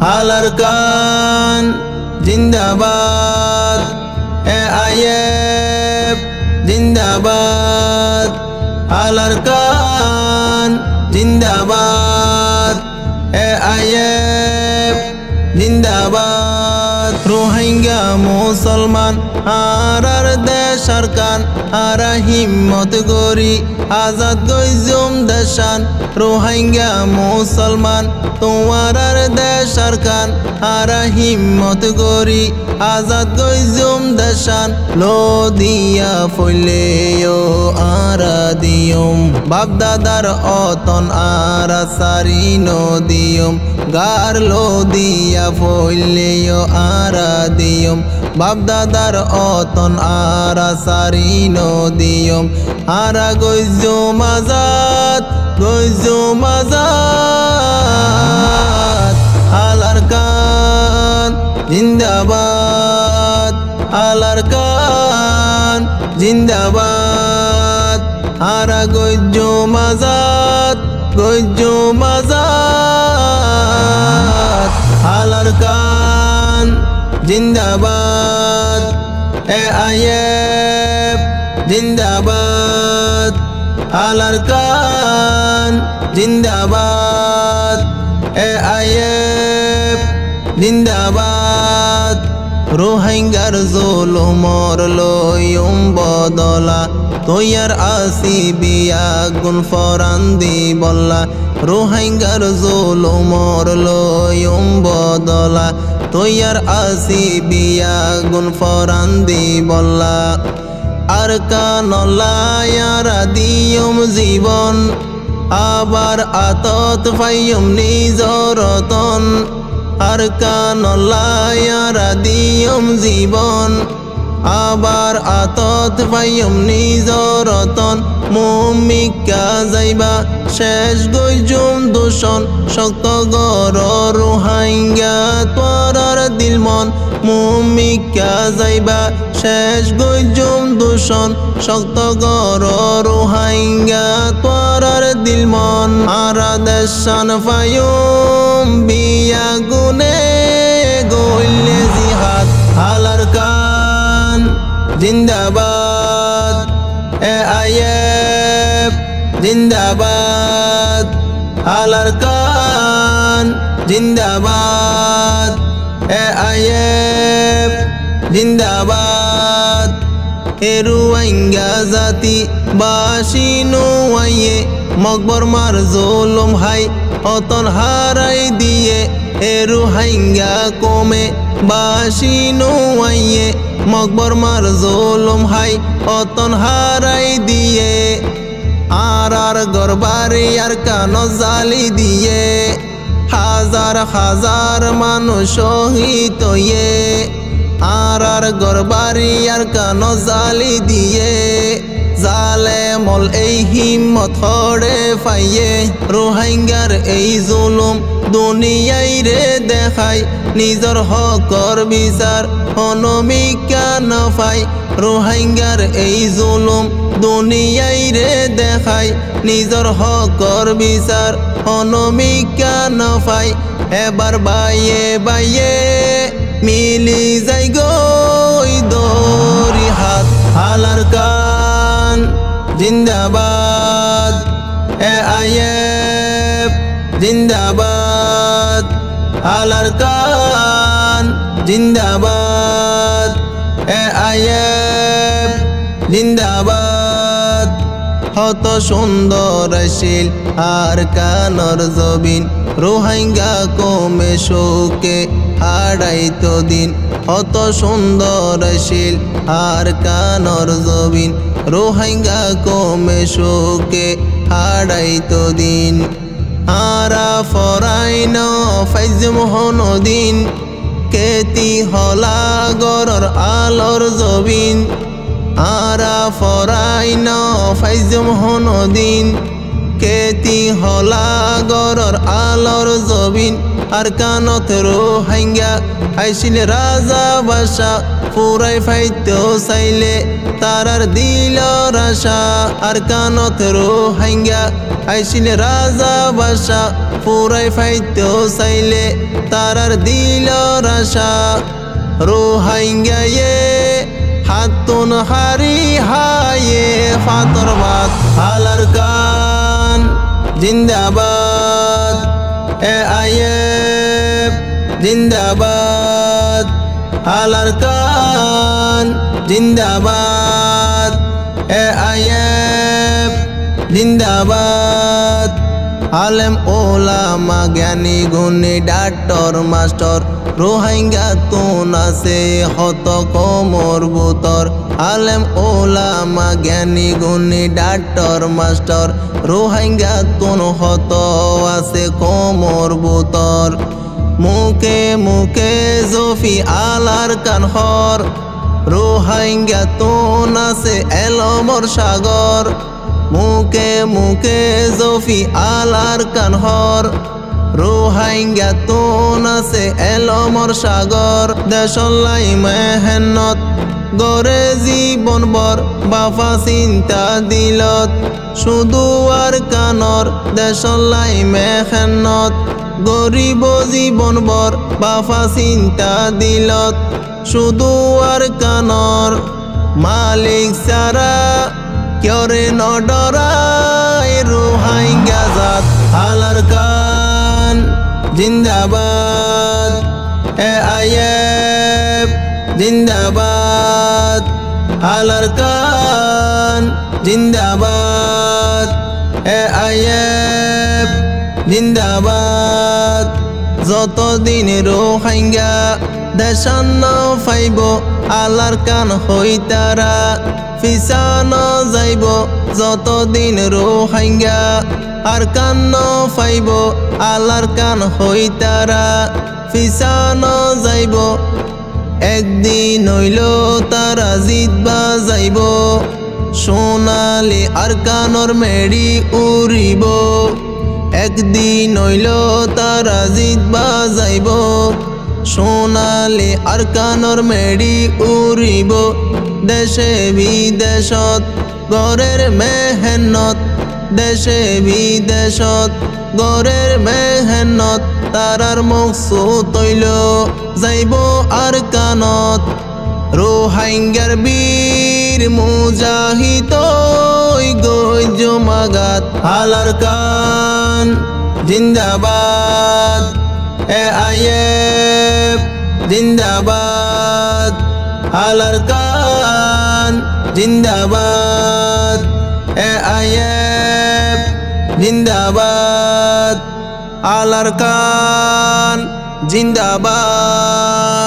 আলারকান জিন্দাবাদ, AIF জিন্দাবাদ, আলারকান জিন্দাবাদ, AIF জিন্দাবাদ। রোহিঙ্গা মুসলমান আরার দেশার কান, আরা হিম্মত গরি আজাদ গইজুম দেশান। রোহিঙ্গা মুসলমান তোমার দেশার কান, আরা হিম্মত গরি আজাদ গইজুম দেশান। লদিয়া ফইলেও আরা দিয়ম, বাপদাদার অতন আরা সারি নদিয়ম। গার লদিয়া ফইলেও আরা দিয়ম, বাপদাদার অতন আরা সারি নদিয়ম। আরা গইজুম আজাদ, গইজুম আজাদ। আলারকান জিন্দাবাদ, আলারকান জিন্দাবাদ। আরা গইজুম আজাদ, গইজুম আজাদ। আলারকান জিন্দাবাদ, AIF জিন্দাবাদ, আলারকান জিন্দাবাদ, AIF জিন্দাবাদ। রোহিঙ্গার জুলুমর লয়ুম বদলা, তৈয়ার আসিবি আগুন ফরান দি বল্লা। রোহিঙ্গার জুলুমর লয়ুম বদলা, তৈয়ার আসিবি আগুন ফরান দি বল্লা। আরকানল্লায়ারা দিয়ম জীবন, আবার আতত ফাইয়ম নিজরতন। আরকানল্লায়ারা দিয়ম জীবন, আবার আতত ফাইয়ম নিজরতন। মুমিকা যাইবা শেষ গইজুম দূষণ, শক্ত গর রোহিঙ্গা তোরার দিল মন। মুমিকা যাইবা শেষ গইজুম দূষণ, শক্ত গর রোহিঙ্গা তোরার দিল মন। আরা দেশান ফাইয়ম বিয়া গুনে গইলে জিহাদ। আলারকান জিন্দাবাদ, AIF জিন্দাবাদ, আলারকান জিন্দাবাদ, AIF জিন্দাবাদ। রোহিঙ্গা জাতি বাসি নুয়াইয়ে, মকবর মার জুলুম হাই অতন হারাই দিয়ে। রোহিঙ্গা কমে বাসি নুয়াইয়ে, মকবর মার জুলুম হাই অতন হারাই দিয়ে। আর গরবারি আর কানো জালি দিয়ে, হাজার হাজার মানুষ শহীদ হয়ে। আর গরবারি আর কানো জালি দিয়ে, জালে মল এই হিম্মত হড়ে ফাইয়ে। রোহিঙ্গার এই জুলুম দুনিয়াই রে দেখাই, নিজর হকর বিচার অনমিকা নফাই। রোহিঙ্গার এই জুলুম দুনিয়াই রে দেখাই, নিজর হকর বিচার অনমিকা নফাই। এবার বাইয়ে বাইয়ে মিলি যাই গই দরি হাত। আলারকান জিন্দাবাদ, AIF জিন্দাবাদ, আলারকান জিন্দাবাদ, AIF জিন্দাবাদ। হত সুন্দর শিল আর কানর জবিন, রোহিঙ্গা কমে শোকে হারাইতো দিন। হত সুন্দর শিল আর কানর জবিন, রোহিঙ্গা কমে শোকে হারাইতো দিন। আরা ফরাইন ফাইজম হনদিন, কেতি হলা গরর আলোর জবিন। আরা ফরাইন ফাইজম হনদিন, কেতি হলা গরর আলোর জবিন। আর কানত রোহিঙ্গা আইসিলে রাজা বাসা, পুরাই ফাইতো চাইলে তারার দিল রাশা। আর কানত রোহিঙ্গা আইসিলে রাজা বাসা, পুরাই ফাইতো চাইলে তারার দিল রাশা রোহাইঙ্গায়ে হাতুন হারি হায়ে ফাতর বাদ হালার কান জিন্দাবাদ এ আইএফ জিন্দাবাদ হালার কান জিন্দাবাদ এ আইএফ জিন্দাবাদ আলেম ওলামা জ্ঞানী গুণী ডাক্তার মাস্টার রোহিঙ্গা তুন আছে হত কোমর বুতর আলেম ওলামা জ্ঞানী গুণী ডাক্তার মাস্টার রোহিঙ্গা তুন হত আছে কোমর বুতর মুখে মুখে জফি আলার কানহর রোহিঙ্গা তুন আছে এলমর সাগর মুখে মুখে জফি আলার কানহর রোহিঙ্গা তুন আছে এলমর সাগর দেশলাই মেহনত গড়ে জীবন বর বাফা চিন্তা দিলত শুধু আর কানর দেশলাই মেহনত গরিব জীবন বর বাফা চিন্তা দিলত শুধু আর কানর মালিক সারা ক্যরে নডরাই রোহিঙ্গা জাত হালার কান জিন্দাবাদ এ আইএফ জিন্দাবাদ হালার কান জিন্দাবাদ এ আইএফ জিন্দাবাদ যতদিন রোহিঙ্গা দেশান্ন ফাইব আলার কান হই তারা ফিসানো যাইব যতদিন রোহিঙ্গা আর কান ফাইব আলার কান হই তারা ফিসানো যাইব একদিন হইল তারা জিতবা যাইব সোনালি আর কানর মেড়ি উড়িব একদিন হইল তারা জিতবা যাইব সোনালি আর কানর মেড়ি উড়িব দেশে বিদেশত গরের মেহনত দেশে বিদেশত গরের মেহনত তারার মকসুদ তৈল যাইব আর কানত রোহিঙ্গার বীর মুজাহিদ গই জমাগাত হালার কান জিন্দাবাদ এ আইএফ জিন্দাবাদ হালার কান জিন্দাবাদ এ আইএফ জিন্দাবাদ হালার কান জিন্দাবাদ।